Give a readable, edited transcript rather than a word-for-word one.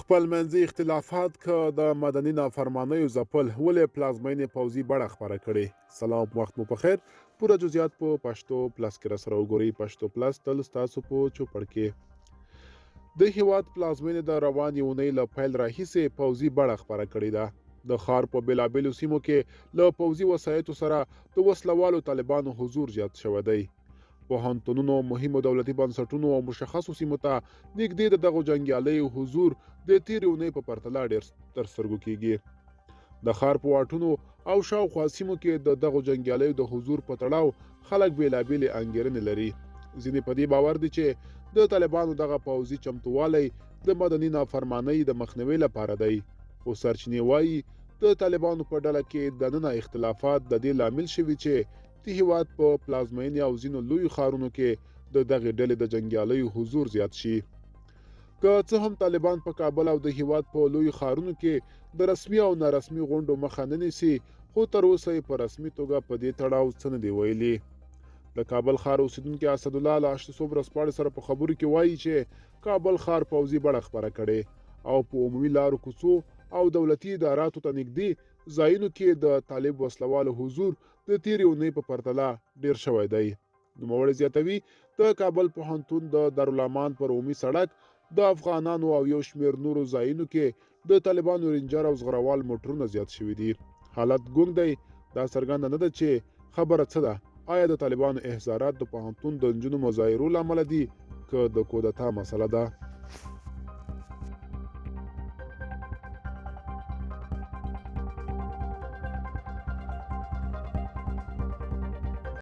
خپلمنځي اختلافات که د مدني نافرمانیو ځپل ولې پلازمینې پوځي بڼه خپره کړې. سلام، وخت مو پخیر. پوره جزئیات په پښتو پلس کې راسره وګورئ. پښتو پلس تل ستاسو په چوپړ کې. د هیواد پلازمینې د روانې اونۍ له پیل راهیسې پوځي بڼه خپره کړې ده. د ښار په بېلابېلو سیمو کې له پوځي وسایطو سره د وسلوالو طالبانو حضور زیات شوی دی. پوهنتونونو، مهمو دولتي بنسټونو او مشخصو سیمو ته نږدې د دغو جنګیالیو حضور د تېرې اونۍ په پرتله ډېر تر سترګو کېږي. د ښار په واټونو او شاوخوا سیمو کې د دغو جنګیالیو د حضور په تړاو خلک بېلابېلې انګېرنې لري. ځینې په دې باور دي چې د طالبانو دغه پوځي چمتووالی د مدني نافرمانۍ د مخنیوي لپاره دی، خو سرچینې وایي د طالبانو په ډله کې دننه اختلافات د دې لامل شوي چې د هیواد په پلازمینې او ځینو لویو ښارونو کې د دغې ډلې د جنګیالیو حضور زیات شي. که څه هم طالبان په کابل او د هیواد په لویو ښارونو کې د رسمي او نارسمي غونډو مخه نه نیسي، خو تر اوسه یې په رسمي توګه په دې تړاو څه نه دي ویلي. د کابل ښار اوسیدونکي اسدالله له اشرسو ورځپاڼې سره په خبرو کې وایي چې کابل ښار پوځي بڼه خپره کړې او په عمومي لارو کوڅو او دولتي اداراتو ته نږدې ځایونو کې د طالب وسلوالو حضور د تېرې اونۍ په پرتله ډېر شوی دی. نوموړی زیاتوي د کابل پوهنتون د دارالامان پر عمومي سړک د افغانانو او یو شمېر نورو ځایونو کې د طالبانو رینجر او زغروال موټرونه زیات شوي دي. حالت ګونګ دی. دا څرګنده نه ده چې خبره څه ده، آیا د طالبانو احضارات د پوهنتون د نجونو مظاهرو له امله دي که د کودتا مسله ده.